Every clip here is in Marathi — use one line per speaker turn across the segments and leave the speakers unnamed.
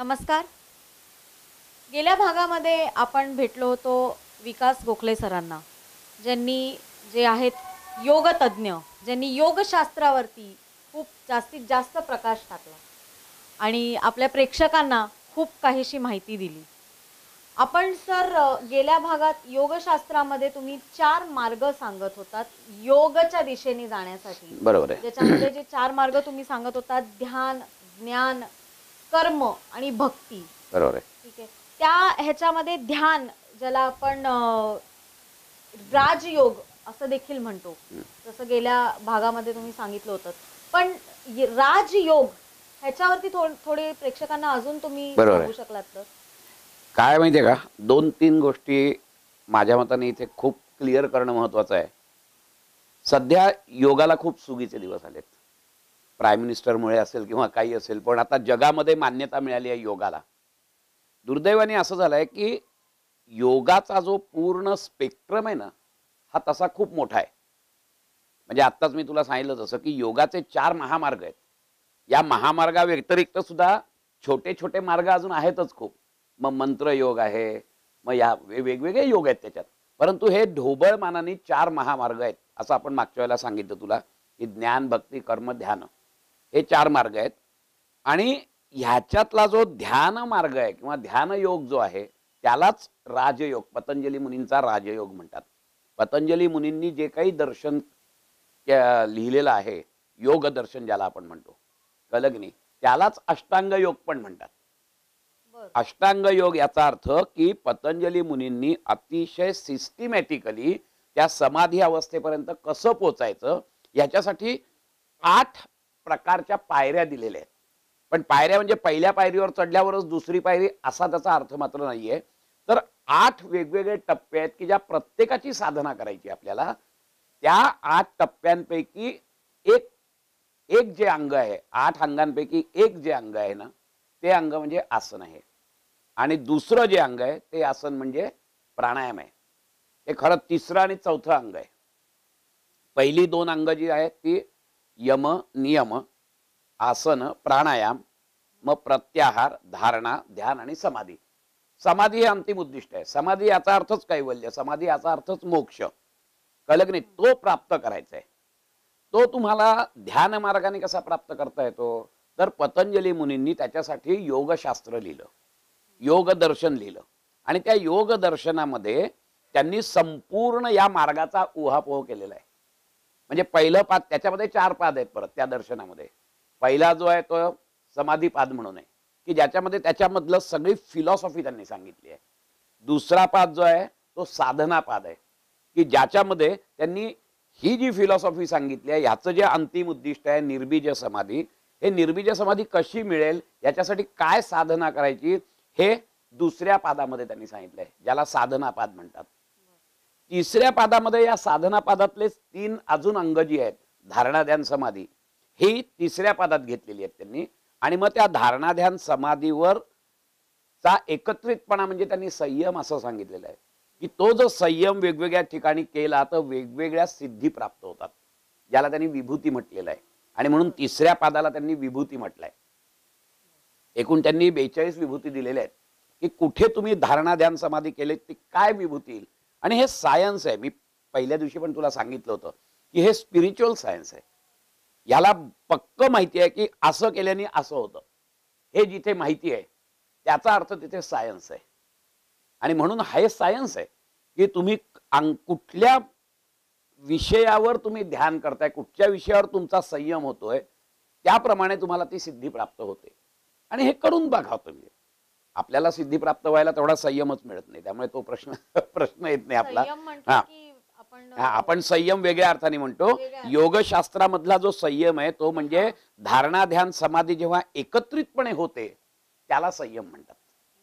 नमस्कार. गेल्या भागामध्ये आपण भेटलो होतो विकास गोखले सरांना, ज्यांनी जे आहेत योगतज्ञ, ज्यांनी योगशास्त्रावरती खूप जास्तीत जास्त प्रकाश टाकला आणि आपल्या प्रेक्षकांना खूप काहीशी माहिती दिली. आपण सर गेल्या भागात योगशास्त्रामध्ये तुम्ही 4 मार्ग सांगत होतात योगच्या दिशेने जाण्यासाठी.
बरोबर आहे.
ज्याच्यामध्ये जे 4 मार्ग तुम्ही सांगत होतात ध्यान, ज्ञान, कर्म आणि भक्ती.
बरोबर आहे.
ठीक आहे. त्या ह्याच्यामध्ये ध्यान ज्याला आपण राजयोग असं देखील म्हणतो. जसं गेल्या भागामध्ये तुम्ही सांगितलं होतं. पण राजयोग ह्याच्यावरती थोडे प्रेक्षकांना अजून तुम्ही
बरोबर
सांगू
आहे.
शकलात तर?
काय माहिती आहे का, 2-3 गोष्टी माझ्या मताने इथे खूप क्लिअर करणं महत्त्वाचं आहे. सध्या योगाला खूप सुगीचे दिवस आलेत. प्राईम मिनिस्टरमुळे असेल किंवा काही असेल, पण आता जगामध्ये मान्यता मिळाली आहे योगाला. दुर्दैवाने असं झालं आहे, की योगाचा जो पूर्ण स्पेक्ट्रम आहे ना, हा तसा खूप मोठा आहे. म्हणजे आत्ताच मी तुला सांगितलं तसं, की योगाचे 4 महामार्ग आहेत. या महामार्गाव्यतिरिक्त सुद्धा छोटे-छोटे मार्ग अजून आहेतच खूप. मग मंत्रयोग आहे, मग या वेगवेगळे योग आहेत त्याच्यात. परंतु हे ढोबळ मानाने 4 महामार्ग आहेत, असं आपण मागच्या वेळेला सांगितलं तुला, की ज्ञान, भक्ती, कर्म, ध्यान. हे 4 मार्ग आहेत. आणि ह्याच्यातला जो ध्यान मार्ग आहे किंवा ध्यान योग जो आहे, त्यालाच राजयोग, पतंजली मुनींचा राजयोग म्हणतात. पतंजली मुनींनी जे काही दर्शन लिहिलेलं आहे, योग दर्शन ज्याला आपण म्हणतो, कळलं की नाही, त्यालाच अष्टांग योग पण म्हणतात.
बरं.
अष्टांग योग याचा अर्थ की पतंजली मुनींनी अतिशय सिस्टमॅटिकली त्या समाधी अवस्थेपर्यंत कसं पोचायचं याच्यासाठी 8 प्रकारच्या पायऱ्या दिलेल्या आहेत. पण पायऱ्या म्हणजे पहिल्या पायरीवर चढल्यावरच दुसरी पायरी असा त्याचा अर्थ मात्र नाहीये. तर 8 वेगवेगळे टप्पे आहेत की ज्या प्रत्येकाची साधना करायची आपल्याला. त्या 8 टप्प्यांपैकी एक एक जे अंग आहे, 8 अंगांपैकी एक जे अंग आहे ना, ते अंग म्हणजे आसन आहे. आणि दुसरं जे अंग आहे ते आसन म्हणजे प्राणायाम आहे. हे खरं तिसरं आणि चौथं अंग आहे. पहिली 2 अंग जी आहेत ती यम, नियम, आसन, प्राणायाम, मग प्रत्याहार, धारणा, ध्यान आणि समाधी. समाधी हे अंतिम उद्दिष्ट आहे. समाधी याचा अर्थच कैवल्य, समाधी याचा अर्थच मोक्ष. कळलं की नाही? तो प्राप्त करायचा आहे. तो तुम्हाला ध्यान मार्गाने कसा प्राप्त करता येतो? तर पतंजली मुनींनी त्याच्यासाठी योगशास्त्र लिहिलं, योग दर्शन लिहिलं. आणि त्या योग दर्शनामध्ये त्यांनी संपूर्ण या मार्गाचा उहापोह केलेला आहे. म्हणजे पहिलं पाद, त्याच्यामध्ये 4 पाद आहेत परत त्या दर्शनामध्ये. पहिला जो आहे तो समाधीपाद म्हणून आहे, की ज्याच्यामध्ये त्याच्यामधलं सगळी फिलॉसॉफी त्यांनी सांगितली आहे. दुसरा पाद जो आहे तो साधना पाद आहे, की ज्याच्यामध्ये त्यांनी ही जी फिलॉसॉफी सांगितली आहे, ह्याचं जे अंतिम उद्दिष्ट आहे निर्बीज समाधी, हे निर्बीज समाधी कशी मिळेल, याच्यासाठी काय साधना करायची, हे दुसऱ्या पादामध्ये त्यांनी सांगितलंय, ज्याला साधना पाद म्हणतात. तिसऱ्या पादामध्ये या साधना पादातले 3 अजून अंग जी आहेत, धारणा, ध्यान, समाधी, ही तिसऱ्या पादात घेतलेली आहेत त्यांनी. आणि मग त्या धारणा, ध्यान, समाधीवर चा एकत्रितपणा म्हणजे त्यांनी संयम असं सांगितलेलं आहे, की तो जो संयम वेगवेगळ्या ठिकाणी केला तर वेगवेगळ्या सिद्धी प्राप्त होतात, ज्याला त्यांनी विभूती म्हटलेलं आहे. आणि म्हणून तिसऱ्या पादाला त्यांनी विभूती म्हटलंय. एकूण त्यांनी 42 विभूती दिलेल्या आहेत, की कुठे तुम्ही धारणा, ध्यान, समाधी केले ती काय विभूती येईल. आणि हे सायन्स आहे. मी पहिल्या दिवशी पण तुला सांगितलं होतं, की हे स्पिरिच्युअल सायन्स आहे. याला पक्क माहिती आहे, की असं केल्याने असं होतं. हे जिथे माहिती आहे त्याचा अर्थ तिथे सायन्स आहे. आणि म्हणून हे सायन्स आहे, की तुम्ही कुठल्या विषयावर तुम्ही ध्यान करताय, कुठच्या विषयावर तुमचा संयम होतोय, त्याप्रमाणे तुम्हाला ती सिद्धी प्राप्त होते. आणि हे करून बघा तुम्ही. आपल्याला सिद्धी प्राप्त व्हायला तेवढा संयमच मिळत नाही, त्यामुळे तो प्रश्न प्रश्न येत नाही आपला.
संयम म्हटलं
हा,
की आपण
आपण संयम वेगळ्या अर्थाने म्हणतो.
वेगळ्या
योगशास्त्रामधला जो संयम आहे तो म्हणजे धारणा, ध्यान, समाधी जेव्हा एकत्रितपणे होते त्याला संयम म्हणतात.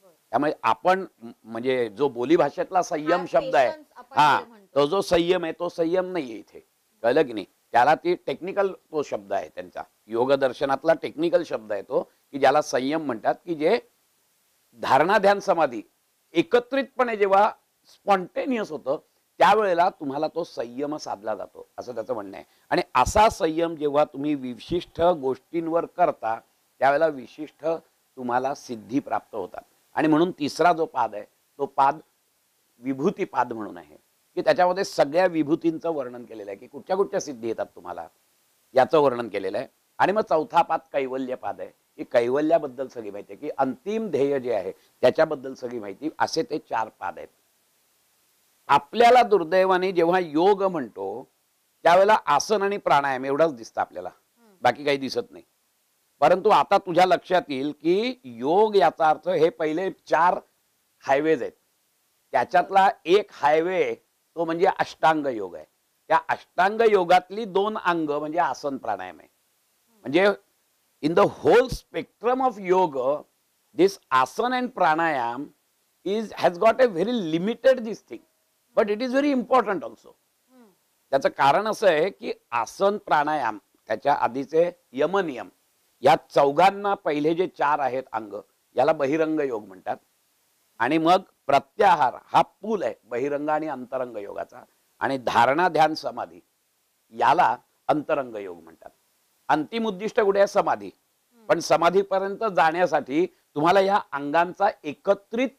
बरं.
त्यामुळे आपण म्हणजे जो बोलीभाषेतला संयम
हा,
शब्द आहे,
patience आपण
हा,
जे म्हणतो.
तो जो संयम आहे तो संयम नाहीये इथे. कळलं की नाही? त्याला ती टेक्निकल तो शब्द आहे त्यांचा. योग दर्शनातला टेक्निकल शब्द आहे तो, की ज्याला संयम म्हणतात, की जे धारणा, ध्यान, समाधी एकत्रितपणे जेव्हा स्पॉन्टेनियस होतं त्यावेळेला तुम्हाला तो संयम साधला जातो, असं त्याचं म्हणणं आहे. आणि असा संयम जेव्हा तुम्ही विशिष्ट गोष्टींवर करता त्यावेळेला विशिष्ट तुम्हाला सिद्धी प्राप्त होतात. आणि म्हणून तिसरा जो पाद आहे तो पाद विभूतीपाद म्हणून आहे, की त्याच्यामध्ये सगळ्या विभूतींचं वर्णन केलेलं आहे, की कुठच्या कुठच्या सिद्धी येतात तुम्हाला याचं वर्णन केलेलं आहे. आणि मग चौथा पाद कैवल्यपाद आहे, की कैवल्याबद्दल सगळी माहिती आहे, की अंतिम ध्येय जे आहे त्याच्याबद्दल सगळी माहिती. असे ते 4 पाद आहेत. आपल्याला दुर्दैवाने जेव्हा योग म्हणतो त्यावेळेला आसन आणि प्राणायाम एवढंच दिसतं आपल्याला, बाकी काही दिसत नाही. परंतु आता तुझ्या लक्षात येईल की योग याचा अर्थ हे पहिले 4 हायवेज आहेत. त्याच्यातला एक हायवे तो म्हणजे अष्टांग योग आहे. त्या अष्टांग योगातली 2 अंग म्हणजे आसन प्राणायाम आहे. म्हणजे in the whole spectrum of yoga, this asana and pranayam has got a very limited this thing, but it is very important also. त्याचं कारण असं आहे की आसन प्राणायाम त्याच्या आधीचे यमनियम या चौघांना पहिले जे 4 आहेत अंग याला बहिरंग योग म्हणतात. आणि मग प्रत्याहार हा पूल आहे बहिरंग आणि अंतरंग योगाचा. आणि धारणा ध्यान समाधी याला अंतरंग योग म्हणतात. अंतिम उद्दिष्ट कुठे आहे? समाधी. पण समाधीपर्यंत जाण्यासाठी तुम्हाला या अंगांचा एकत्रित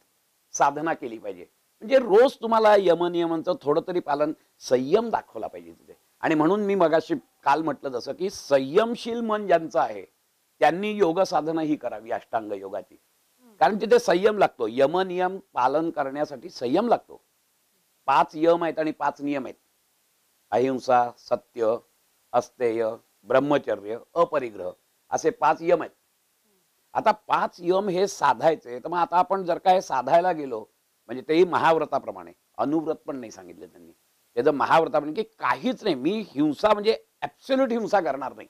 साधना केली पाहिजे. म्हणजे रोज तुम्हाला यमनियमांचं थोडं तरी पालन, संयम दाखवला पाहिजे तिथे. आणि म्हणून मी मगाशी काल म्हटलं जसं की संयमशील मन ज्यांचं आहे त्यांनी योग साधना ही करावी अष्टांग योगाची. कारण तिथे संयम लागतो. यमनियम पालन करण्यासाठी संयम लागतो. 5 यम आहेत आणि 5 नियम आहेत. अहिंसा, सत्य, अस्तेय, ब्रह्मचर्य, अपरिग्रह असे 5 यम आहेत. आता 5 यम हे साधायचे, तर मग आता आपण जर का हे साधायला गेलो म्हणजे तेही महाव्रताप्रमाणे, अनुव्रत पण नाही सांगितले त्यांनी. त्याचं महाव्रताप्रमाणे की काहीच नाही, मी हिंसा म्हणजे ऍब्सोल्यूट हिंसा करणार नाही.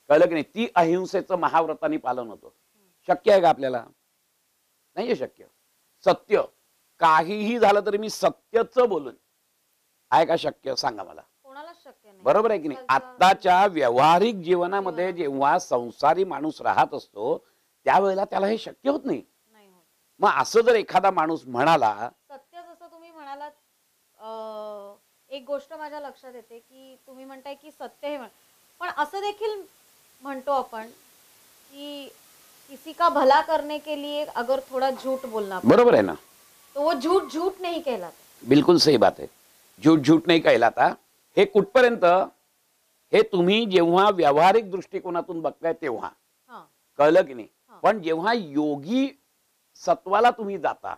कळलं की नाही? ती अहिंसेचं महाव्रताने पालन होतं. शक्य आहे का आपल्याला? नाहीये शक्य. सत्य, काहीही झालं तरी मी सत्यच बोलून, आहे का शक्य? सांगा मला.
कोणालाच शक्य नाही.
बरोबर आहे की नाही? आत्ताच्या व्यावहारिक जीवनामध्ये जेव्हा संसारी माणूस राहत असतो त्यावेळेला त्याला हे शक्य होत नाही. मग असं जर एखादा माणूस म्हणाला,
सत्य जसं तुम्ही म्हणालात, एक गोष्ट माझ्या लक्षात येते की तुम्ही म्हणताय की सत्य हे पण असं देखील म्हणतो आपण की किसी का भला करने के लिए अगर थोड़ा झूठ बोलना पड़े,
बरोबर आहे ना?
तो वो झूठ झूठ नहीं कहलाता.
बिलकुल सही बात आहे. झूठ झूठ नाही कहलाता. हे कुठपर्यंत? हे तुम्ही जेव्हा व्यावहारिक दृष्टिकोनातून बघताय तेव्हा.
हां.
कळलं की नाही?
हां.
पण जेव्हा योगी सत्वाला तुम्ही जाता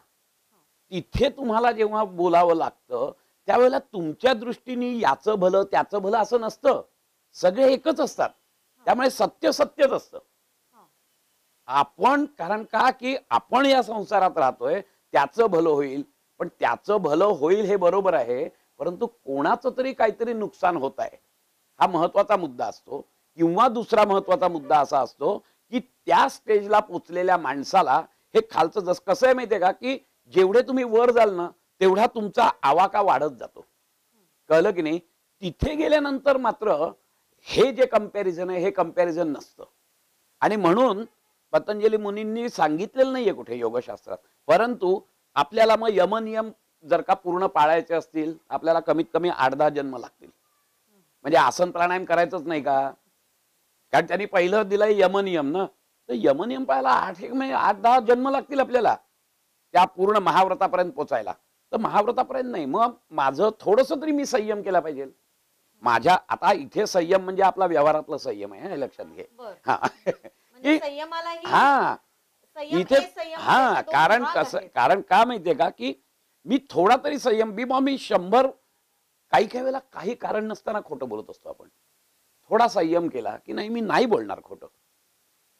तिथे तुम्हाला जेव्हा बोलावं लागतं त्यावेळेला तुमच्या दृष्टीने याचं भलं त्याचं भलं असं नसतं. सगळे एकच असतात. त्यामुळे सत्य सत्यच असतं. आपण, कारण का की आपण या संसारात राहतोय, त्याचं भलं होईल. पण त्याचं भलं होईल हे बरोबर आहे, परंतु कोणाचं तरी काहीतरी नुकसान होत आहे हा महत्वाचा मुद्दा असतो. किंवा दुसरा महत्वाचा मुद्दा असा असतो की त्या स्टेजला पोचलेल्या माणसाला हे खालचं जस कसं आहे माहितीये का, की जेवढे तुम्ही वर जाल ना तेवढा तुमचा आवाका वाढत जातो. कळलं की नाही? तिथे गेल्यानंतर मात्र हे जे कंपॅरिझन आहे हे कंपॅरिझन नसतं. आणि म्हणून पतंजली मुनींनी सांगितलेलं नाहीये कुठे योगशास्त्रात. परंतु आपल्याला मग यमनियम जर का पूर्ण पाळायचे असतील आपल्याला कमीत कमी 8-10 जन्म लागतील. म्हणजे आसन प्राणायाम करायचंच नाही का? कारण त्यांनी पहिलं दिलंय यमनियम ना, तर यमनियम पाहायला 8-10 जन्म लागतील आपल्याला त्या पूर्ण महाव्रतापर्यंत पोचायला. तर महाव्रतापर्यंत नाही, मग माझं थोडस तरी मी संयम केला पाहिजे. माझ्या आता इथे संयम म्हणजे आपला व्यवहारातला संयम आहे, हे लक्षात घे. हा
म्हणजे संयमालाही
हा
संयम
इथे
हे संयम
हा
असे 2
कारण
भाग
कसं,
आहेत.
कारण का माहितीये का की मी थोडा तरी संयम मी 100 काही काही वेळेला काही कारण नसताना खोटं बोलत असतो आपण. थोडा संयम केला की नाही मी नाही बोलणार खोटं,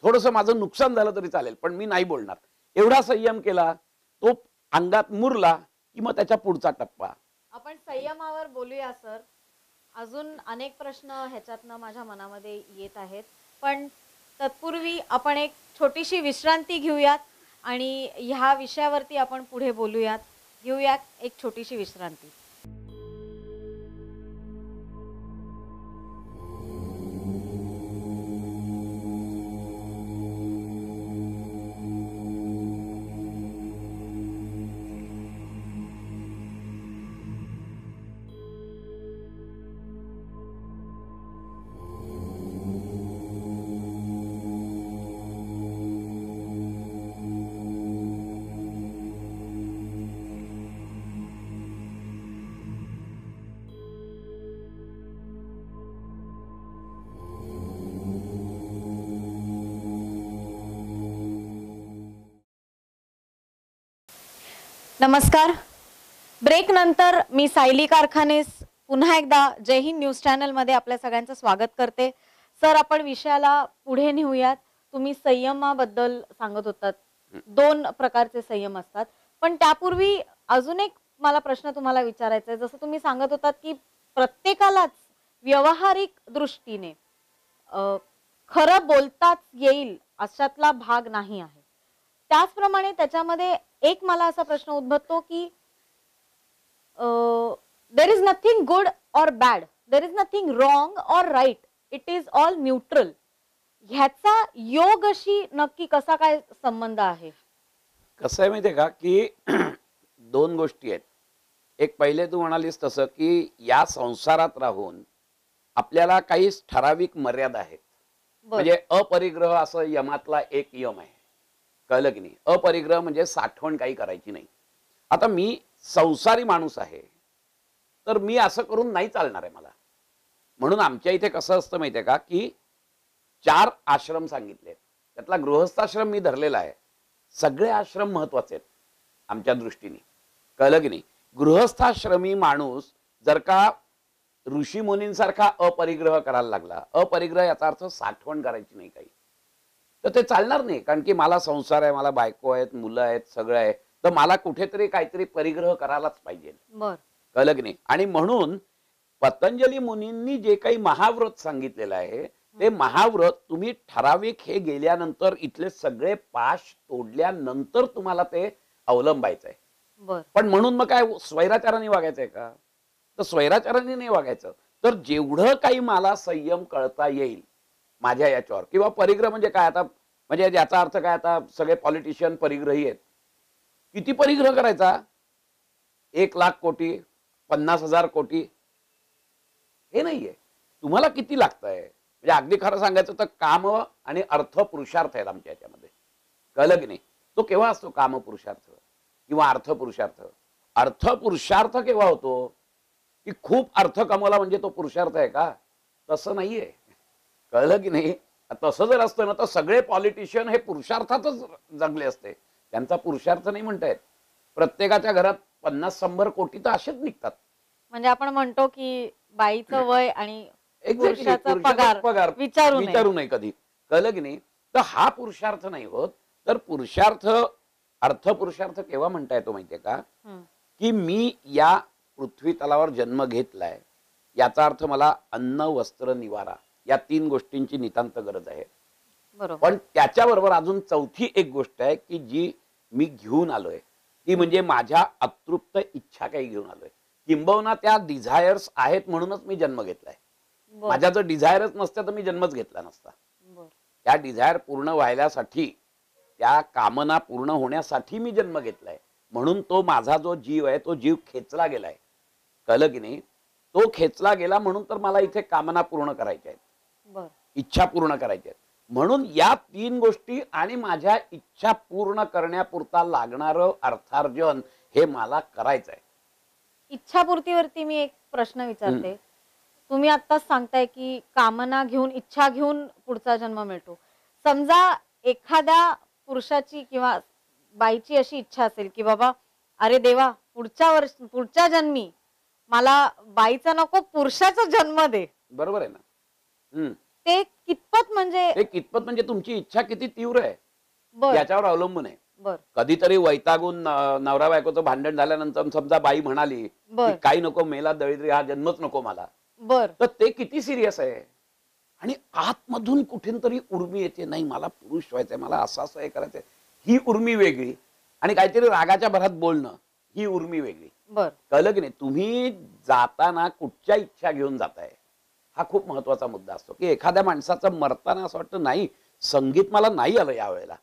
थोडस माझं नुकसान झालं तरी चालेल पण मी नाही बोलणार, एवढा संयम केला, तो अंगात मुरला की मग त्याच्या पुढचा टप्पा.
आपण संयमावर बोलूया सर. अजून अनेक प्रश्न ह्याच्यातनं माझ्या मनामध्ये येत आहेत, पण तत्पूर्वी आपण एक छोटीशी विश्रांती घेऊयात आणि ह्या विषयावरती आपण पुढे बोलूयात. घेऊयात एक छोटीशी विश्रांती. नमस्कार. ब्रेक नंतर मी सायली कारखानेस पुन्हा एकदा जय हिंद न्यूज चॅनलमध्ये आपल्या सगळ्यांचं स्वागत करते. सर, आपण विषयाला पुढे नेऊयात. तुम्ही संयमाबद्दल सांगत होतात. दोन प्रकारचे संयम असतात, पण त्यापूर्वी अजून एक मला प्रश्न तुम्हाला विचारायचा आहे. जसं तुम्ही सांगत होतात की प्रत्येकालाच व्यावहारिक दृष्टीने अ, खरं बोलताच येईल अशातला भाग नाही आहे. त्याचप्रमाणे त्याच्यामध्ये एक मला असा प्रश्न उद्भवतो की देर इज नथिंग गुड और bad, there is nothing wrong और right, it is all neutral. ह्याचा योगशी नक्की कसा काय संबंध आहे?
कसं आहे माहितीये का की दोन गोष्टी आहेत. एक पहिले तू म्हणालीस तसं की या संसारात राहून आपल्याला काही ठराविक मर्यादा आहेत.
बर.
म्हणजे अपरिग्रह असं यमातला एक यम आहे. कळलं की नाही? अपरिग्रह म्हणजे साठवण काही करायची नाही. आता मी संसारी माणूस आहे, तर मी असं करून नाही चालणार आहे मला. म्हणून आमच्या इथे कसं असतं माहितीये का की 4 आश्रम सांगितले. त्यातला गृहस्थाश्रम मी धरलेला आहे. सगळे आश्रम महत्वाचे आहेत आमच्या दृष्टीने. कळलं की नाही? गृहस्थाश्रमी माणूस जर का ऋषी मुनींसारखा अपरिग्रह करायला लागला, अपरिग्रह याचा अर्थ साठवण करायची नाही काही, तर ते चालणार नाही. कारण की मला संसार आहे, मला बायको आहेत, मुलं आहेत, सगळं आहे. तर मला कुठेतरी काहीतरी परिग्रह करायलाच पाहिजे.
बर.
कळलं की नाही? आणि म्हणून पतंजली मुनींनी जे काही महाव्रत सांगितलेलं आहे, ते महाव्रत तुम्ही ठराविक हे गेल्यानंतर इथले सगळे पाश तोडल्यानंतर तुम्हाला ते अवलंबायचं आहे.
बर.
पण म्हणून मग काय स्वैराचाराने वागायचंय का? तर स्वैराचाराने नाही वागायचं. तर जेवढं काही मला संयम कळता येईल माझ्या याच्यावर, किंवा परिग्रह म्हणजे काय, आता म्हणजे याचा अर्थ काय, आता सगळे पॉलिटिशियन परिग्रही आहेत. किती परिग्रह करायचा? 1,00,000 कोटी, 50,000 कोटी, हे नाहीये. तुम्हाला किती लागतंय? म्हणजे अगदी खरं सांगायचं तर काम आणि अर्थ पुरुषार्थ आहेत आमच्या याच्यामध्ये. कळलं की नाही? तो केव्हा असतो काम पुरुषार्थ किंवा अर्थ पुरुषार्थ? अर्थ पुरुषार्थ केव्हा होतो? की खूप अर्थ कमवला म्हणजे तो पुरुषार्थ आहे का? तसं नाहीये. कळलं की नाही? तसं जर असतं ना तर सगळे पॉलिटिशियन हे पुरुषार्थातच जगले असते. त्यांचा पुरुषार्थ नाही म्हणतायत. प्रत्येकाच्या घरात 50-100 कोटी तर असेच निघतात.
म्हणजे आपण म्हणतो की बाईचं वय आणि
एक्झॅक्टली.
पुरुषाचा पगार विचारू नये.
विचारू नये कधी. कळलं की नाही? तर हा पुरुषार्थ नाही होत. तर पुरुषार्थ, अर्थ पुरुषार्थ केव्हा म्हणता येतो माहितीये का?
हम्म.
की मी या पृथ्वी तलावर जन्म घेतलाय, याचा अर्थ मला अन्न, वस्त्र, निवारा या 3 गोष्टींची नितांत गरज आहे.
बरोबर.
पण त्याच्याबरोबर अजून चौथी एक गोष्ट आहे की जी मी घेऊन आलोय, ती म्हणजे माझ्या अतृप्त इच्छा काही घेऊन आलोय. किंबहुना त्या डिझायर्स आहेत म्हणूनच मी जन्म घेतलाय.
बर.
माझ्या जर डिझायरच नसत्या तर मी जन्मच घेतला नसता.
बर.
त्या डिझायर पूर्ण व्हायल्यासाठी, त्या कामना पूर्ण होण्यासाठी मी जन्म घेतलाय. म्हणून तो माझा जो जीव आहे तो जीव खेचला गेलाय. कळलं की नाही? तो खेचला गेला म्हणून तर मला इथे कामना पूर्ण करायच्या आहेत,
बर.
इच्छा पूर्ण करायच्या आहेत. म्हणून या 3 गोष्टी आणि माझ्या इच्छा पूर्ण करण्यापुरता लागणारं अर्थार्जन हे मला करायचं आहे.
इच्छापूर्तीवरती मी एक प्रश्न विचारते. तुम्ही आत्ताच सांगताय की कामना घेऊन, इच्छा घेऊन पुढचा जन्म मिळतो. समजा एखाद्या पुरुषाची किंवा बाईची अशी इच्छा असेल की बाबा, अरे देवा, पुढच्या जन्मी मला बाईचा नको, पुरुषाचा जन्म दे.
बरोबर आहे ना?
ते कितपत म्हणजे?
ते कितपत म्हणजे तुमची इच्छा किती तीव्र आहे
बर.
याच्यावर अवलंबून आहे.
बर.
कधीतरी वैतागून नवरा बायकोचं भांडण झाल्यानंतर समजा बाई म्हणाली की
बर.
काही नको, मेला दळिद्री, हा जन्मच नको मला,
बर.
तर ते किती सिरियस आहे. आणि आतमधून कुठून तरी उर्मी येते, नाही मला पुरुष व्हायचंय, मला असं असं हे करायचंय. ही उर्मी वेगळी, आणि काहीतरी रागाच्या भरात बोलणं, ही उर्मी वेगळी.
बर.
कळलं की नाही? तुम्ही जाताना कुठच्या इच्छा घेऊन जाताय, हा खूप महत्वाचा मुद्दा असतो. की एखाद्या माणसाचं मरताना असं वाटतं, नाही संगीत मला नाही आलं यावेळेला,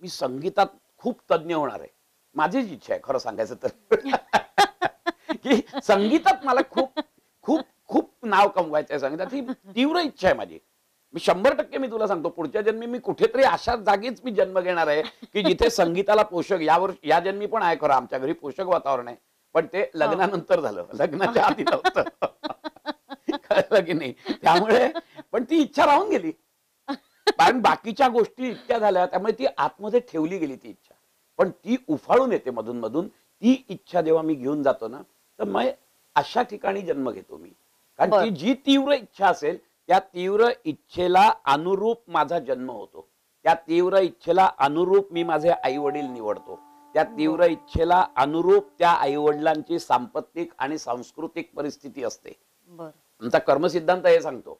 मी संगीतात खूप तज्ञ होणार आहे. माझीच इच्छा आहे खरं सांगायचं तर की संगीतात मला खूप खूप खूप नाव कमवायचं आहे संगीतात, ही तीव्र इच्छा आहे माझी. मी 100% मी तुला सांगतो, पुढच्या जन्मी मी कुठेतरी अशा जागीच मी जन्म घेणार आहे की जिथे संगीताला पोषक, या जन्मी पण आहे खरं आमच्या घरी पोषक वातावरण आहे, पण ते लग्नानंतर झालं, लग्नाच्या आधी नव्हतं. कळलं की नाही? त्यामुळे पण ती इच्छा राहून गेली, कारण बाकीच्या गोष्टी इतक्या झाल्या, त्यामुळे ती आतमध्ये ठेवली गेली ती इच्छा. पण ती उफाळून येते मधून मधून. ती इच्छा जेव्हा मी घेऊन जातो ना, तर मग अशा ठिकाणी जन्म घेतो मी. कारण
बर
ती जी तीव्र इच्छा असेल त्या तीव्र इच्छेला अनुरूप माझा जन्म होतो. त्या तीव्र इच्छेला अनुरूप मी माझे आई वडील निवडतो. त्या तीव्र
बर
इच्छेला अनुरूप त्या आई वडिलांची सांपत्तिक आणि सांस्कृतिक परिस्थिती असते.
बर
आमचा कर्मसिद्धांत हे सांगतो.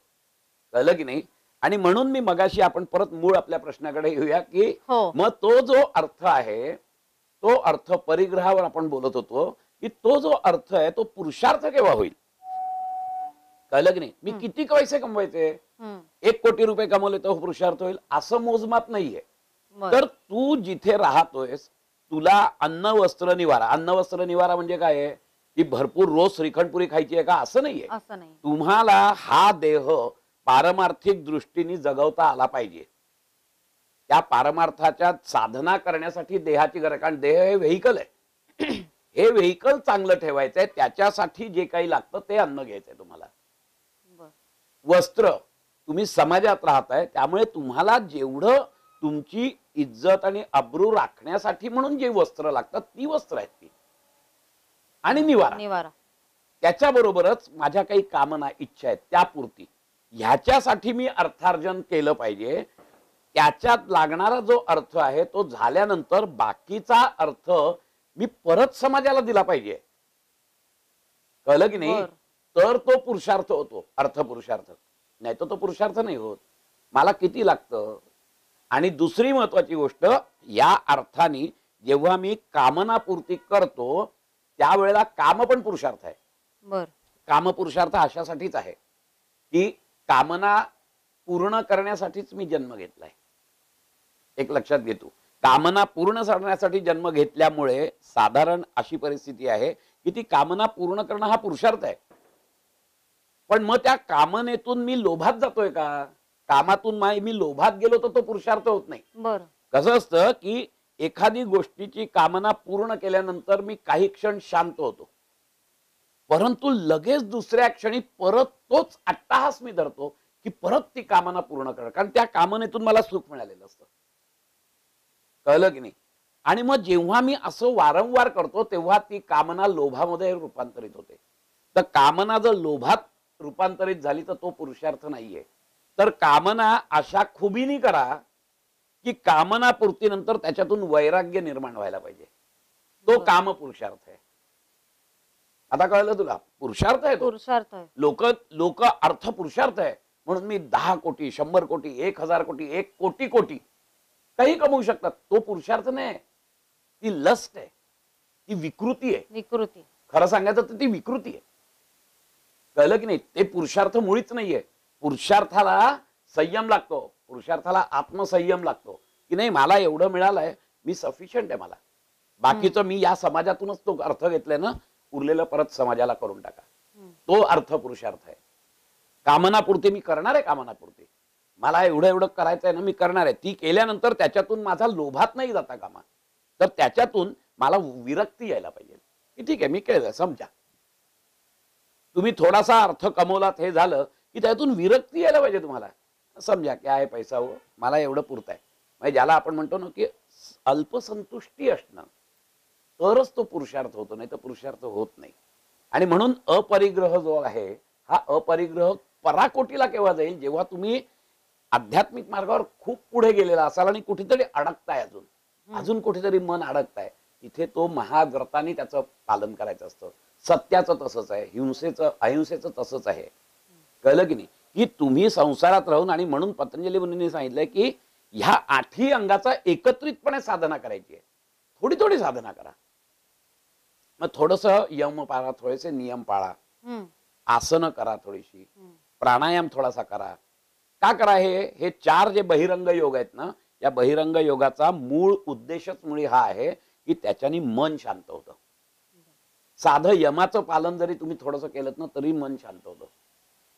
कळलं की नाही? आणि म्हणून मी मगाशी आपण परत मूळ आपल्या प्रश्नाकडे येऊया की
हो
मग तो जो अर्थ आहे, तो अर्थ परिग्रहावर आपण बोलत होतो की तो जो अर्थ आहे तो पुरुषार्थ केव्हा होईल? कळलं की नाही? मी
हम्म,
किती पैसे कमवायचे?
हम्म,
1 कोटी रुपये कमवले तर पुरुषार्थ होईल असं मोजमाप नाहीये.
बर
तर तू जिथे राहतोयस, तुला अन्न वस्त्र निवारा. अन्न वस्त्र निवारा म्हणजे काय आहे? की भरपूर रोज श्रीखंडपुरी खायची आहे का? असं नाहीये.
असं नाही.
तुम्हाला हा देह पारमार्थिक दृष्टीने जगवता आला पाहिजे. त्या पारमार्थाच्या साधना करण्यासाठी देहाची गरज, कारण देह हे व्हेइकल आहे. हे व्हेइकल चांगलं ठेवायचंय, त्याच्यासाठी जे काही लागतं ते अन्न घ्यायचंय तुम्हाला.
बर
वस्त्र, तुम्ही समाजात राहताय त्यामुळे तुम्हाला जेवढं तुमची इज्जत आणि अब्रू राखण्यासाठी म्हणून जे वस्त्र लागतात ती वस्त्र आहेत ती. आणि निवारा,
निवारा.
त्याच्याबरोबरच माझ्या काही कामना इच्छा आहेत त्यापुरती, ह्याच्यासाठी मी अर्थार्जन केलं पाहिजे. त्याच्यात लागणारा जो अर्थ आहे तो झाल्यानंतर बाकीचा अर्थ मी परत समाजाला दिला पाहिजे. कळलं की नाही?
बर
तर तो पुरुषार्थ होतो, अर्थ पुरुषार्थ. नाही तर तो पुरुषार्थ नाही होत. मला किती लागतं? आणि दुसरी महत्वाची गोष्ट, या अर्थाने जेव्हा मी कामनापूर्ती करतो त्यावेळेला काम पण पुरुषार्थ आहे.
बर
काम पुरुषार्थ अशासाठीच आहे की कामना पूर्ण करण्यासाठीच मी जन्म घेतलाय. एक लक्षात घेतो, कामना पूर्ण करण्यासाठी जन्म घेतल्यामुळे साधारण अशी परिस्थिती आहे की ती कामना पूर्ण करणं हा पुरुषार्थ आहे. पण मग त्या कामनेतून मी लोभात जातोय का? कामातून मी लोभात गेलो तर तो पुरुषार्थ होत नाही.
बर
कसं असतं की एखादी गोष्टीची कामना पूर्ण केल्यानंतर मी काही क्षण शांत होतो, परंतु लगेच दुसऱ्या क्षणी परत तोच अट्टाहास मी धरतो की परत ती कामना पूर्ण कर, कारण त्या कामनेतून मला सुख मिळालेलं असतं. कळलं की नाही? आणि मग जेव्हा मी असं वारंवार करतो तेव्हा ती कामना लोभामध्ये रूपांतरित होते. तर कामना जर लोभात रूपांतरित झाली तर तो पुरुषार्थ नाहीये. तर कामना अशा खुबीनी करा की कामना पूर्तीनंतर त्याच्यातून वैराग्य निर्माण व्हायला पाहिजे. तो काम पुरुषार्थ आहे. आता कळलं तुला? पुरुषार्थ आहे तो.
पुरुषार्थ आहे.
लोक लोक अर्थ पुरुषार्थ आहे म्हणून मी 10 कोटी 100 कोटी 1000 कोटी 1 कोटी कोटी काही कमवू शकतात. तो पुरुषार्थ नाही, ती लस्ट आहे, ती विकृती आहे.
विकृती.
खरं सांगायचं तर ती विकृती आहे. कळलं की नाही? ते पुरुषार्थ मुळीच नाहीये. पुरुषार्थाला संयम लागतो, पुरुषार्थाला आत्मसंयम लागतो की नाही मला एवढं मिळालंय, मी सफिशियंट आहे. मला बाकीचं मी या समाजातूनच तो अर्थ घेतलाय ना, उरलेलं परत समाजाला करून टाका. तो अर्थ पुरुषार्थ आहे. कामनापूर्ती मी करणार आहे, कामनापूर्ती मला एवढं एवढं करायचं आहे ना, मी करणार आहे. ती केल्यानंतर त्याच्यातून माझा लोभात नाही जाता कामा, तर त्याच्यातून मला विरक्ती यायला पाहिजे की ठीक आहे मी केलं. समजा तुम्ही थोडासा अर्थ कमवलात, हे झालं की त्यातून विरक्ती यायला पाहिजे तुम्हाला. समजा क्या आहे पैसा हो, मला एवढं पुरत आहे. म्हणजे ज्याला आपण म्हणतो ना की अल्पसंतुष्टी असणं, तरच तो पुरुषार्थ होतो, नाही तर पुरुषार्थ होत नाही. आणि म्हणून अपरिग्रह जो आहे, हा अपरिग्रह पराकोटीला केव्हा जाईल? जेव्हा तुम्ही आध्यात्मिक मार्गावर खूप पुढे गेलेला असाल आणि कुठेतरी अडकताय, अजून कुठेतरी मन अडकताय, तिथे तो महाव्रताने त्याचं पालन करायचं असतं. सत्याचं तसंच आहे, हिंसेचं अहिंसेचं तसंच आहे. कळलं की नाही? की तुम्ही संसारात राहून, आणि म्हणून पतंजली मुनींनी सांगितलंय की ह्या 8ही अंगाचा एकत्रितपणे साधना करायची आहे. थोडी थोडी साधना करा. मग थोडस यम पाळा, थोडेसे नियम पाळा, आसनं करा, थोडीशी प्राणायाम थोडासा करा. का करा? हे 4 जे बहिरंग योग आहेत ना, या बहिरंग योगाचा मूळ उद्देशच मुळी हा आहे की त्याच्याने मन शांत होतं. साधं यमाचं पालन जरी तुम्ही थोडंसं केलं ना तरी मन शांत होतं.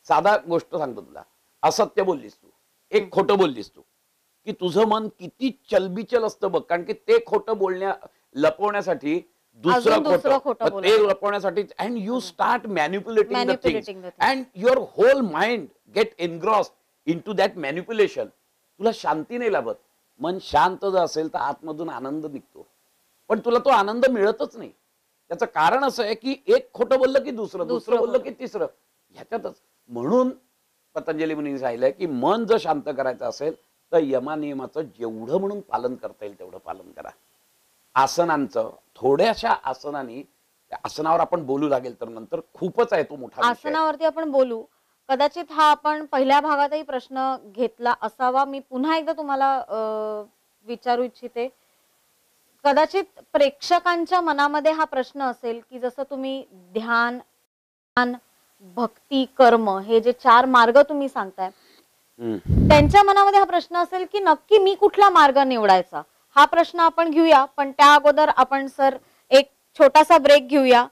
साधा गोष्ट सांगतो तुला, असत्य बोललीस तू, एक खोटं बोललीस तू, की तुझं मन किती चलबिचल असतं बघ. कारण की ते खोटं लपवण्यासाठी दुसरं खोटं, ते लपवण्यासाठी, and you start manipulating the things and your whole mind get engrossed into that manipulation. तुला शांती नाही लाभत. मन शांत जर असेल तर आतमधून आनंद निघतो. पण तुला तो आनंद मिळतच नाही. त्याचं कारण असं आहे की एक खोटं बोललं की दुसरं बोललं की तिसरं, ह्याच्यातच. म्हणून पतंजली मुनींनी सांगितलंय की मन जर शांत करायचं असेल तर यमानियमाचं जेवढं म्हणून पालन करता येईल तेवढं पालन करा. आसनांचं थोड्याशा आसनांनी, त्या आसनावर आपण बोलू लागेल तर नंतर, खूपच आहे तो मोठा विषय.
आसनावरती आपण बोलू. कदाचित हा आपण पहिल्या भागातही प्रश्न घेतला असावा. मी पुन्हा एकदा तुम्हाला विचारू इच्छिते. कदाचित प्रेक्षकांच्या मनामध्ये हा प्रश्न असेल की जसं तुम्ही ध्यान, भक्ती, कर्म हे जे 4 मार्ग तुम्ही सांगताय, त्यांच्या मनामध्ये हा प्रश्न असेल की नक्की मी कुठला मार्ग निवडायचा. हा प्रश्न आपण घेऊया, पण त्या अगोदर आपण सर एक छोटासा ब्रेक घेऊया.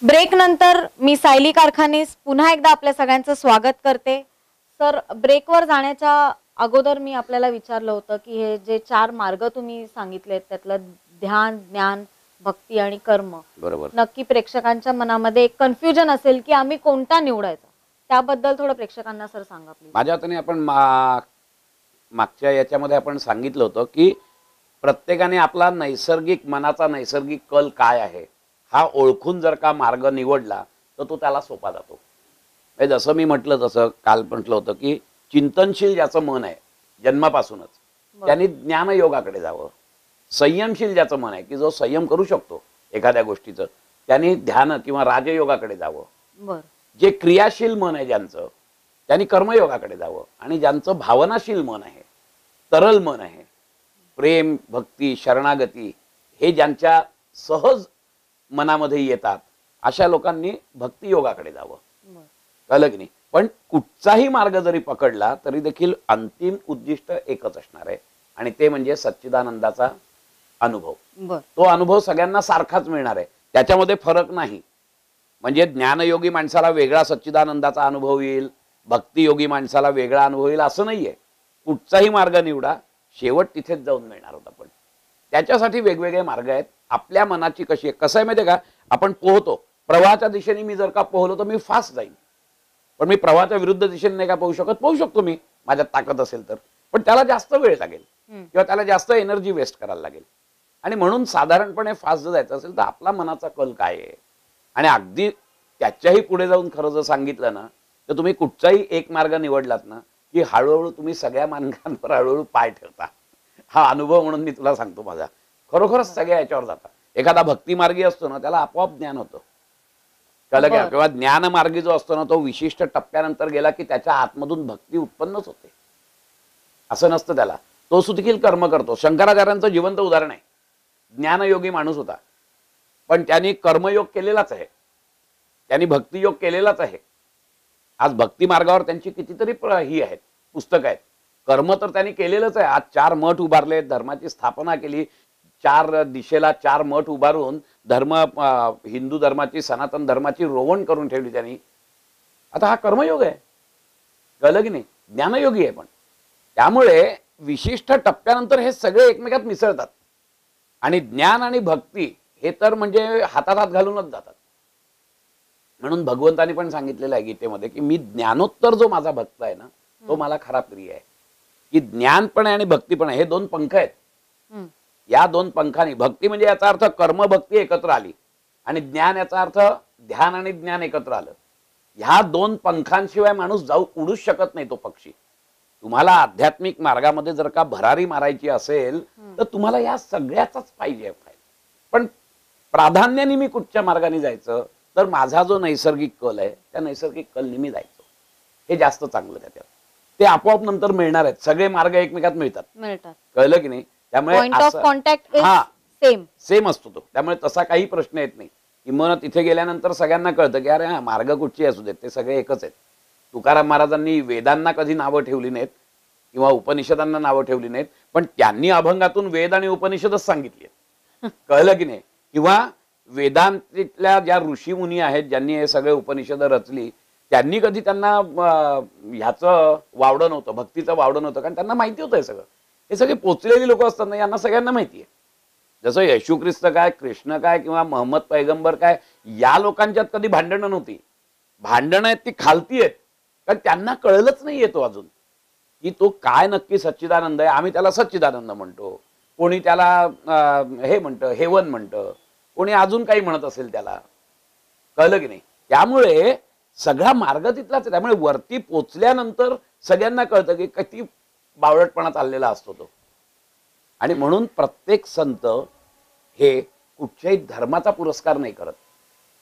ब्रेक नंतर मी सायली कारखानीस पुन्हा एकदा आपल्या सगळ्यांचं स्वागत करते. सर, ब्रेकवर जाण्याच्या अगोदर मी आपल्याला विचारलं होतं की हे जे 4 मार्ग तुम्ही सांगितलेत त्यातलं ध्यान, ज्ञान, भक्ती आणि कर्म,
बरोबर,
नक्की प्रेक्षकांच्या मनामध्ये एक कन्फ्युजन असेल की आम्ही कोणता निवडायचा. त्याबद्दल थोडं प्रेक्षकांना सर सांगा प्लीज.
माझ्या हाताने आपण मागच्या याच्यामध्ये आपण सांगितलं होतं की प्रत्येकाने आपला नैसर्गिक मनाचा नैसर्गिक कल काय आहे हा ओळखून जर का मार्ग निवडला तर तो त्याला सोपा जातो. जसं मी म्हटलं, तसं काल म्हटलं होतं की चिंतनशील ज्याचं मन आहे जन्मापासूनच त्यांनी ज्ञानयोगाकडे जावं. संयमशील ज्याचं मन आहे की जो संयम करू शकतो एखाद्या गोष्टीचं, त्यांनी ध्यान किंवा राजयोगाकडे जावं. जे क्रियाशील मन आहे ज्यांचं त्यांनी कर्मयोगाकडे जावं. आणि ज्यांचं भावनाशील मन आहे, तरल मन आहे, प्रेम, भक्ती, शरणागती हे ज्यांच्या सहज मनामध्ये येतात अशा लोकांनी भक्ती योगाकडे जावं. कळलं की नाही? पण कुठचाही मार्ग जरी पकडला तरी देखील अंतिम उद्दिष्ट एकच असणार आहे आणि ते म्हणजे सच्चिदानंदाचा अनुभव. तो अनुभव सगळ्यांना सारखाच मिळणार आहे, त्याच्यामध्ये फरक नाही. म्हणजे ज्ञानयोगी माणसाला वेगळा सच्चिदानंदाचा अनुभव येईल, भक्तियोगी माणसाला वेगळा अनुभव येईल असं नाहीये. कुठचाही मार्ग निवडा, शेवट तिथेच जाऊन मिळणार होता. पण त्याच्यासाठी वेगवेगळे मार्ग आहेत. आपल्या मनाची कशी आहे, कसं आहे माहिती आहे का, आपण पोहतो, प्रवाहाच्या दिशेने मी जर का पोहलो तर मी फास्ट जाईन, पण मी प्रवाहाच्या विरुद्ध दिशेने नाही का पोहू शकत? पोहू शकतो मी, माझ्यात ताकद असेल तर, पण त्याला जास्त वेळ लागेल किंवा त्याला जास्त एनर्जी वेस्ट करायला लागेल. आणि म्हणून साधारणपणे फास्ट जर जायचं असेल तर आपला मनाचा कल काय आहे, आणि अगदी त्याच्याही पुढे जाऊन खरं जर सांगितलं ना तर तुम्ही कुठचाही एक मार्ग निवडलात ना की हळूहळू तुम्ही सगळ्या मार्गांवर हळूहळू पाय ठेवता. हा अनुभव म्हणून मी तुला सांगतो माझा, खरोखरच सगळ्या याच्यावर जाता. एखादा भक्ती मार्गी असतो ना त्याला आपोआप ज्ञान होतं, कळलं का? किंवा ज्ञान मार्गी जो असतो ना तो विशिष्ट टप्प्यानंतर गेला की त्याच्या आतमधून भक्ती उत्पन्नच होते. असं नसतं त्याला, तो सुद्धा कर्म करतो. शंकराचार्यांचं जिवंत उदाहरण आहे. ज्ञानयोगी माणूस होता पण त्यांनी कर्मयोग केलेलाच आहे, त्यांनी भक्तियोग केलेलाच आहे. आज भक्ती मार्गावर त्यांची कितीतरी ही आहेत, पुस्तकं आहेत. कर्म तर त्यांनी केलेलंच आहे. आज 4 मठ उभारले, धर्माची स्थापना केली, 4 दिशेला 4 मठ उभारून हिंदू धर्माची, सनातन धर्माची रोवण करून ठेवली त्यांनी. आता हा कर्मयोग आहे, कळलं की नाही? ज्ञानयोगी आहे. पण त्यामुळे विशिष्ट टप्प्यानंतर हे सगळे एकमेकात मिसळतात आणि ज्ञान आणि भक्ती हे तर म्हणजे हातात हात घालूनच जातात. म्हणून भगवंतानी पण सांगितलेलं आहे गीतेमध्ये की मी ज्ञानोत्तर जो माझा भक्त आहे ना तो मला खरा प्रिय आहे. की ज्ञान पण आहे आणि भक्ती पण आहे, हे 2 पंख आहेत. या 2 पंखांनी, भक्ती म्हणजे याचा अर्थ कर्म भक्ती एकत्र आली आणि ज्ञान याचा अर्थ ध्यान आणि ज्ञान एकत्र आलं. ह्या 2 पंखांशिवाय माणूस जाऊ उडूच शकत नाही तो पक्षी. तुम्हाला आध्यात्मिक मार्गामध्ये जर का भरारी मारायची असेल तर तुम्हाला या सगळ्याचाच पाहिजे. पण प्राधान्याने मी कुठच्या मार्गाने जायचं तर माझा जो नैसर्गिक कल आहे त्या नैसर्गिक कलने मी जायचो, हे जास्त चांगलं. त्याच्यात ते आपोआप नंतर मिळणार आहेत. सगळे मार्ग एकमेकात मिळतात, कळलं की नाही? त्यामुळे
सेम
सेम असतो तो, त्यामुळे तसा काही प्रश्न येत नाही. किंवा तिथे गेल्यानंतर सगळ्यांना कळतं की अरे हा मार्ग कुठची असू देत ते सगळे एकच आहेत. तुकाराम महाराजांनी वेदांना कधी नावं ठेवली नाहीत किंवा उपनिषदांना नावं ठेवली नाहीत, पण त्यांनी अभंगातून वेद आणि उपनिषदच सांगितली आहेत. कळलं की नाही? किंवा वेदांतल्या ज्या ऋषी मुनी आहेत ज्यांनी हे सगळे उपनिषद रचली, त्यांनी कधी त्यांना ह्याचं वावडं नव्हतं, भक्तीचं वावडं नव्हतं, कारण त्यांना माहिती होतं हे सगळं. हे सगळे पोचलेली लोक असतात ना, यांना सगळ्यांना माहिती आहे. जसं येशू ख्रिस्त काय, कृष्ण काय किंवा मोहम्मद पैगंबर काय, या लोकांच्यात कधी भांडणं नव्हती. भांडणं आहेत ती खालती आहेत, कारण त्यांना कळलंच नाही येतो अजून की तो काय नक्की सच्चिदानंद आहे. आम्ही त्याला सच्चिदानंद म्हणतो, कोणी त्याला हे म्हणतं हेवन म्हणतं, कोणी अजून काही म्हणत असेल त्याला. कळलं की नाही? त्यामुळे सगळा मार्ग तिथलाच आहे. त्यामुळे वरती पोचल्यानंतर सगळ्यांना कळतं की किती बावळटपणा चाललेला असतो तो. आणि म्हणून प्रत्येक संत हे कुठच्याही धर्माचा पुरस्कार नाही करत,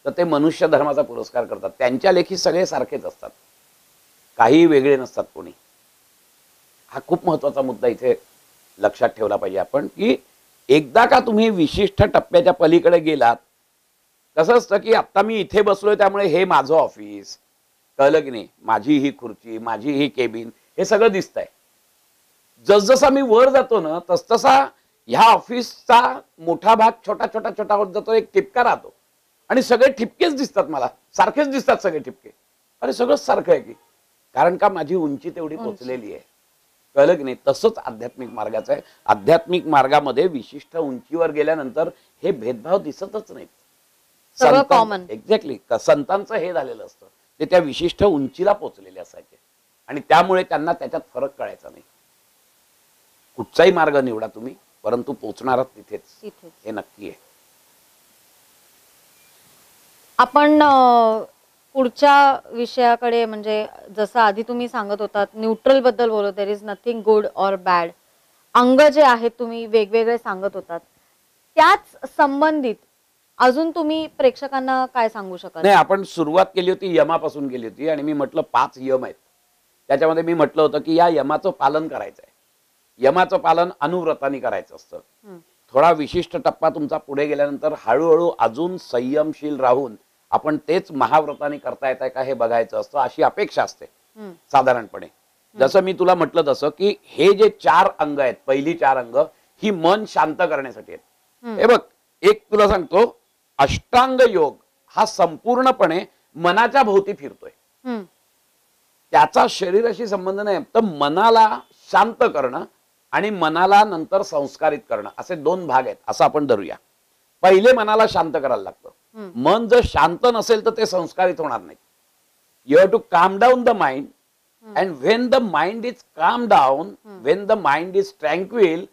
तर ते मनुष्य धर्माचा पुरस्कार करतात. त्यांच्या लेखी सगळे सारखेच असतात, काही वेगळे नसतात कोणी. हा खूप महत्वाचा मुद्दा इथे लक्षात ठेवला पाहिजे आपण, की एकदा का तुम्ही विशिष्ट टप्प्याच्या पलीकडे गेलात, कसं असतं की आता मी इथे बसलोय त्यामुळे हे माझं ऑफिस, कळलं की नाही, माझी ही खुर्ची, माझी ही केबिन, हे सगळं दिसतंय. जसजसा मी वर जातो ना तसतसा ह्या ऑफिसचा मोठा भाग छोटा छोटा छोटा होत जातो, एक ठिपका राहतो आणि सगळे ठिपकेच दिसतात मला, सारखेच दिसतात सगळे ठिपके. अरे सगळंच सारखं आहे की, कारण का माझी उंची तेवढी पोचलेली आहे. कळलं की नाही? तसंच आध्यात्मिक मार्गाचं आहे. आध्यात्मिक मार्गामध्ये विशिष्ट उंचीवर गेल्यानंतर हे भेदभाव दिसतच नाहीत.
सगळं कॉमन.
एक्झॅक्टली. संतांचं हे झालेलं असतं, ते त्या विशिष्ट उंचीला पोचलेले असायचे आणि त्यामुळे त्यांना त्याच्यात फरक कळायचा नाही. कुठचाही मार्ग निवडा तुम्ही, परंतु पोचणारच तिथेच, हे नक्की आहे.
आपण पुढच्या विषयाकडे, म्हणजे जसं आधी तुम्ही सांगत होतात न्यूट्रल बद्दल बोलत, देर is nothing good or bad. अंग जे आहेत तुम्ही वेगवेगळे सांगत होतात, त्याच संबंधित अजून तुम्ही प्रेक्षकांना काय सांगू शकाल?
नाही, आपण सुरुवात केली होती यमापासून केली होती आणि मी म्हटलं 5 यम आहेत. त्याच्यामध्ये मी म्हटलं होतं की या यमाचं पालन करायचं आहे. यमाचं पालन अनुव्रताने करायचं असतं. थोडा विशिष्ट टप्पा तुमचा पुढे गेल्यानंतर हळूहळू अजून संयमशील राहून आपण तेच महाव्रताने करता येत आहे का हे बघायचं असतं, अशी अपेक्षा असते साधारणपणे. जसं मी तुला म्हटलं तसं की हे जे 4 अंग आहेत, पहिली 4 अंग ही मन शांत करण्यासाठी आहेत. हे बघ, एक तुला सांगतो, अष्टांग योग हा संपूर्णपणे मनाच्या भोवती फिरतोय. त्याचा शरीराशी संबंध नाही. तर मनाला शांत करणं आणि मनाला नंतर संस्कारित करणं असे 2 भाग आहेत, असं आपण धरूया. पहिले मनाला शांत करायला लागतं. मन जर शांत नसेल तर ते संस्कारित होणार नाही. You have to calm down the mind, and when the mind is calm down, when the mind is tranquil,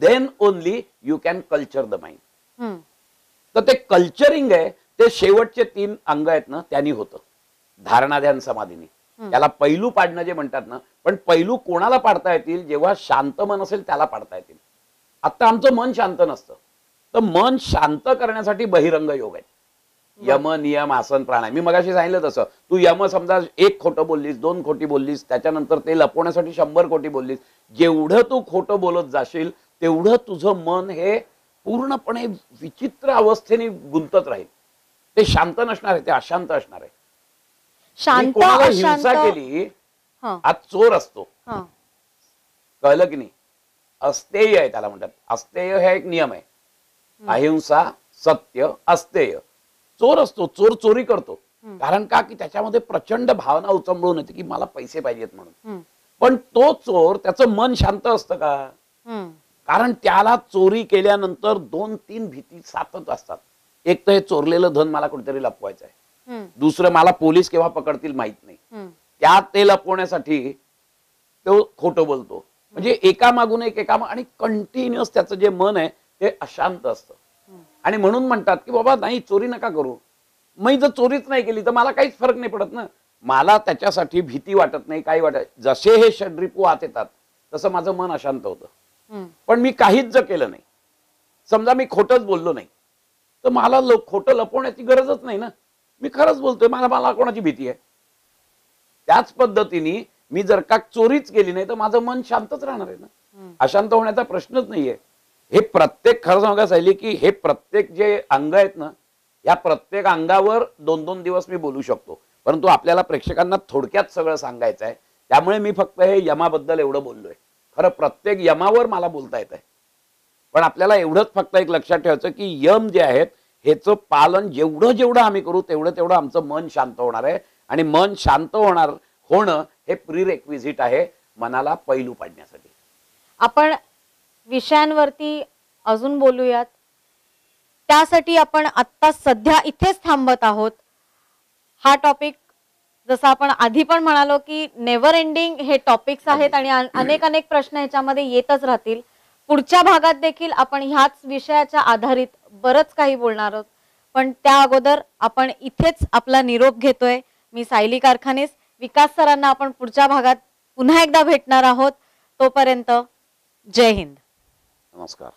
then only you can culture the mind. तर ते कल्चरिंग आहे ते शेवटचे 3 अंग आहेत ना त्यांनी होतं, धारणा ध्यान समाधीनी. त्याला पैलू पाडणं जे म्हणतात ना, पण पैलू कोणाला पाडता येतील? जेव्हा शांत मन असेल त्याला पाडता येतील. आता आमचं मन शांत नसतं, तर मन शांत करण्यासाठी बहिरंग योग आहेत. यम, नियम, आसन, प्राणायाम. मी मगाशी सांगितलं तसं, तू यम समजा 1 खोटं बोललीस, 2 खोटी बोललीस, त्याच्यानंतर ते लपवण्यासाठी 100 खोटी बोललीस. जेवढं तू खोटं बोलत जाशील तेवढं तुझं मन हे पूर्णपणे विचित्र अवस्थेने गुंतत राहील. ते शांत नसणार आहे, ते अशांत असणार आहे.
शांत
कोणाला
अशांत
हिंसा केली, आज चोर असतो, कळलं की नाही? अस्तेय आहे त्याला म्हणतात. अस्तेय हे एक नियम आहे. अहिंसा, सत्य, अस्तेय. चोर असतो, चोर चोरी करतो. कारण का? की त्याच्यामध्ये प्रचंड भावना उचंबळून येते की मला पैसे पाहिजेत म्हणून. पण तो चोर, त्याचं मन शांत असतं का? कारण त्याला चोरी केल्यानंतर 2-3 भीती सातत असतात. एक तर हे चोरलेलं धन मला कुठेतरी लपवायचं आहे, दुसरं मला पोलीस केव्हा पकडतील माहित नाही, त्यात ते लपवण्यासाठी तो खोटं बोलतो. म्हणजे एकामागून एक आणि कंटिन्युअस त्याचं जे मन आहे ते अशांत असतं. आणि म्हणून म्हणतात की बाबा नाही, चोरी नका करू. मी जर चोरीच नाही केली तर मला काहीच फरक नाही पडत ना, मला त्याच्यासाठी भीती वाटत नाही, काही वाटत. जसे हे षड्रिपू आत येतात तसं माझं मन अशांत होतं. पण मी काहीच जर केलं नाही, समजा मी खोटंच बोललो नाही, तर मला खोटं लपवण्याची गरजच नाही ना, मी खरंच बोलतोय, मला कोणाची भीती आहे? त्याच पद्धतीने मी जर का चोरीच केली नाही तर माझं मन शांतच राहणार आहे ना, अशांत होण्याचा प्रश्नच नाहीये. हे प्रत्येक, खरं सांगायचं की हे प्रत्येक जे अंग आहेत ना या प्रत्येक अंगावर 2-2 दिवस मी बोलू शकतो, परंतु आपल्याला प्रेक्षकांना थोडक्यात सगळं सांगायचं आहे. त्यामुळे मी फक्त हे यमाबद्दल एवढं बोललोय. खरं प्रत्येक यमावर मला बोलता येत आहे, पण आपल्याला एवढंच फक्त एक लक्षात ठेवायचं की यम जे आहेत ह्याचं पालन जेवढं जेवढं आम्ही करू तेवढं तेवढं आमचं मन शांत होणार आहे. आणि मन शांत होणं हे प्री-रेक्विजिट आहे मनाला पैलू पाडण्यासाठी.
आपण विषयांवरती अजून बोलूयात. त्यासाठी आपण आत्ता सध्या इथेच थांबत आहोत. हा टॉपिक जसं आपण आधी पण म्हणालो की नेव्हर एंडिंग हे टॉपिक्स आहेत आणि अनेक अनेक प्रश्न ह्याच्यामध्ये येतच राहतील. पुढच्या भागात देखील आपण ह्याच विषयाच्या आधारित बरंच काही बोलणार आहोत. पण त्या अगोदर आपण इथेच आपला निरोप घेतोय. मी सायली कारखानेस. विकास सरांना आपण पुढच्या भागात पुन्हा एकदा भेटणार आहोत. तोपर्यंत जय हिंद.
नमस्कार.